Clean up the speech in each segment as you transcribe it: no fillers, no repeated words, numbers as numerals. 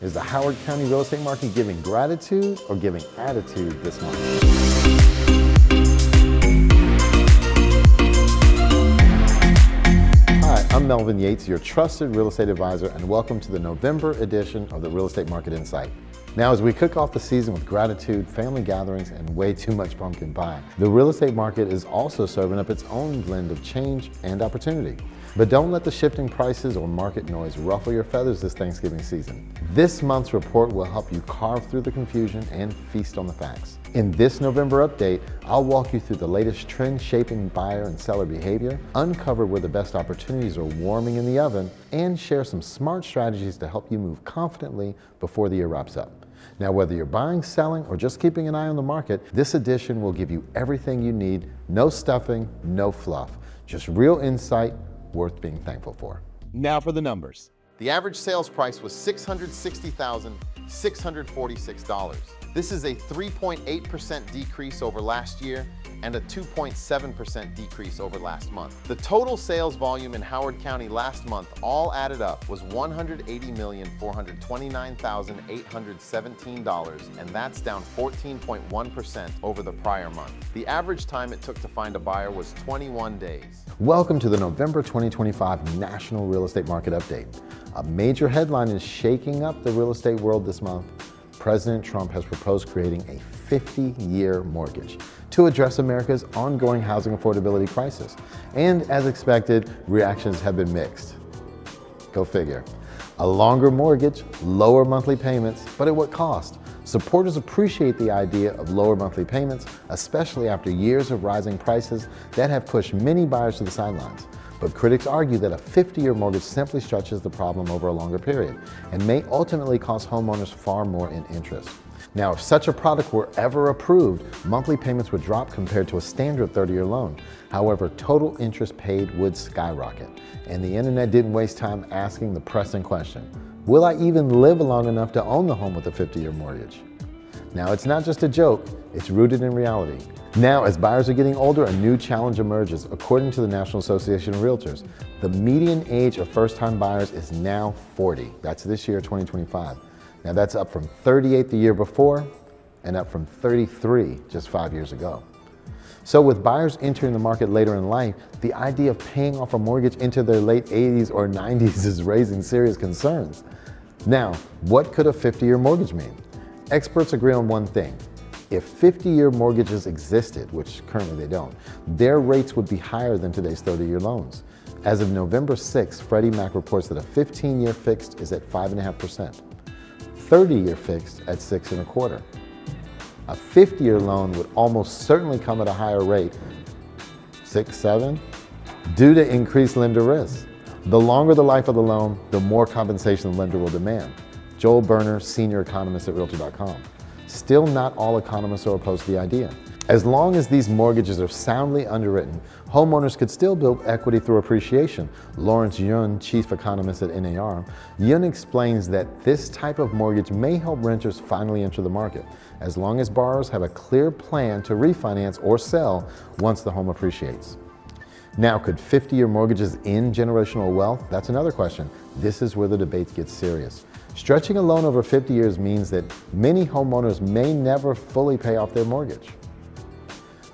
Is the Howard County real estate market giving gratitude or giving attitude this month? Hi, I'm Melvin Yates, your trusted real estate advisor, and welcome to the November edition of the Real Estate Market Insight. Now, as we kick off the season with gratitude, family gatherings, and way too much pumpkin pie, the real estate market is also serving up its own blend of change and opportunity. But don't let the shifting prices or market noise ruffle your feathers this Thanksgiving season. This month's report will help you carve through the confusion and feast on the facts. In this November update, I'll walk you through the latest trend-shaping buyer and seller behavior, uncover where the best opportunities are warming in the oven, and share some smart strategies to help you move confidently before the year wraps up. Now, whether you're buying, selling, or just keeping an eye on the market, this edition will give you everything you need. No stuffing, no fluff, just real insight worth being thankful for. Now for the numbers. The average sales price was $660,646. This is a 3.8% decrease over last year and a 2.7% decrease over last month. The total sales volume in Howard County last month, all added up, was $180,429,817, and that's down 14.1% over the prior month. The average time it took to find a buyer was 21 days. Welcome to the November 2025 National Real Estate Market Update. A major headline is shaking up the real estate world this month. President Trump has proposed creating a 50-year mortgage to address America's ongoing housing affordability crisis. And as expected, reactions have been mixed. Go figure. A longer mortgage, lower monthly payments, but at what cost? Supporters appreciate the idea of lower monthly payments, especially after years of rising prices that have pushed many buyers to the sidelines. But critics argue that a 50-year mortgage simply stretches the problem over a longer period and may ultimately cost homeowners far more in interest. Now, if such a product were ever approved, monthly payments would drop compared to a standard 30-year loan. However, total interest paid would skyrocket. And the internet didn't waste time asking the pressing question: will I even live long enough to own the home with a 50-year mortgage? Now, it's not just a joke, it's rooted in reality. Now, as buyers are getting older, a new challenge emerges. According to the National Association of Realtors, the median age of first-time buyers is now 40. That's this year, 2025. Now, that's up from 38 the year before and up from 33 just 5 years ago. So with buyers entering the market later in life, the idea of paying off a mortgage into their late 80s or 90s is raising serious concerns. Now, what could a 50-year mortgage mean? Experts agree on one thing. If 50-year mortgages existed, which currently they don't, their rates would be higher than today's 30-year loans. As of November 6, Freddie Mac reports that a 15-year fixed is at 5.5%, 30-year fixed at 6.25%. A 50-year loan would almost certainly come at a higher rate, 6-7, due to increased lender risk. The longer the life of the loan, the more compensation the lender will demand. Joel Berner, senior economist at Realtor.com. Still, not all economists are opposed to the idea. As long as these mortgages are soundly underwritten, homeowners could still build equity through appreciation. Lawrence Yun, chief economist at NAR, Yun explains that this type of mortgage may help renters finally enter the market, as long as borrowers have a clear plan to refinance or sell once the home appreciates. Now, could 50-year mortgages end generational wealth? That's another question. This is where the debate gets serious. Stretching a loan over 50 years means that many homeowners may never fully pay off their mortgage.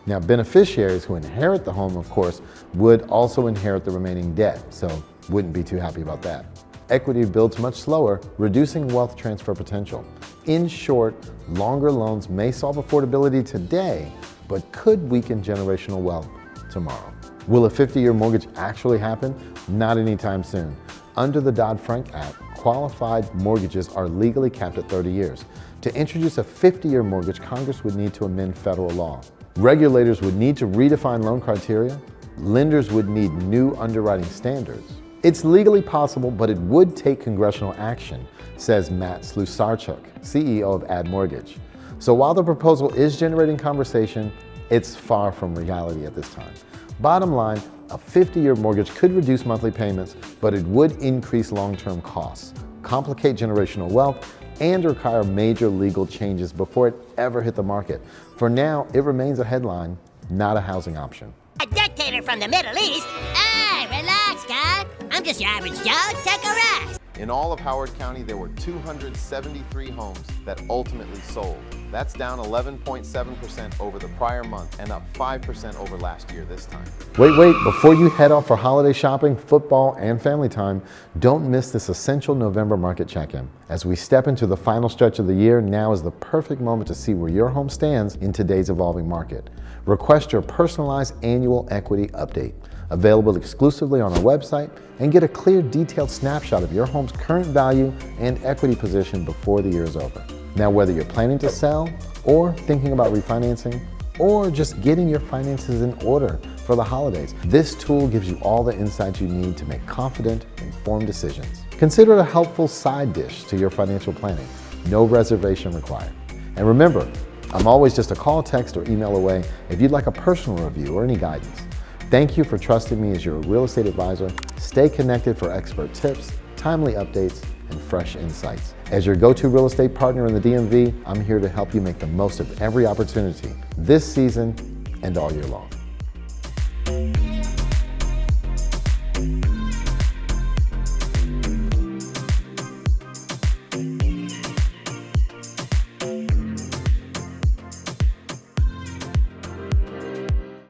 Now, beneficiaries who inherit the home, of course, would also inherit the remaining debt, so wouldn't be too happy about that. Equity builds much slower, reducing wealth transfer potential. In short, longer loans may solve affordability today, but could weaken generational wealth tomorrow. Will a 50-year mortgage actually happen? Not anytime soon. Under the Dodd-Frank Act, qualified mortgages are legally capped at 30 years. To introduce a 50-year mortgage, Congress would need to amend federal law. Regulators would need to redefine loan criteria. Lenders would need new underwriting standards. It's legally possible, but it would take congressional action, says Matt Slusarchuk, CEO of Ad Mortgage. So while the proposal is generating conversation, it's far from reality at this time. Bottom line, a 50-year mortgage could reduce monthly payments, but it would increase long-term costs, complicate generational wealth, and require major legal changes before it ever hit the market. For now, it remains a headline, not a housing option. A dictator from the Middle East? Hey, relax, guy. I'm just your average Joe. Take a rest. In all of Howard County, there were 273 homes that ultimately sold. That's down 11.7% over the prior month and up 5% over last year this time. Wait, before you head off for holiday shopping, football, and family time, don't miss this essential November market check-in. As we step into the final stretch of the year, now is the perfect moment to see where your home stands in today's evolving market. Request your personalized annual equity update, available exclusively on our website, and get a clear, detailed snapshot of your home's current value and equity position before the year is over. Now, whether you're planning to sell or thinking about refinancing, or just getting your finances in order for the holidays, this tool gives you all the insights you need to make confident, informed decisions. Consider it a helpful side dish to your financial planning. No reservation required. And remember, I'm always just a call, text, or email away if you'd like a personal review or any guidance. Thank you for trusting me as your real estate advisor. Stay connected for expert tips, timely updates, and fresh insights. As your go-to real estate partner in the DMV, I'm here to help you make the most of every opportunity this season and all year long.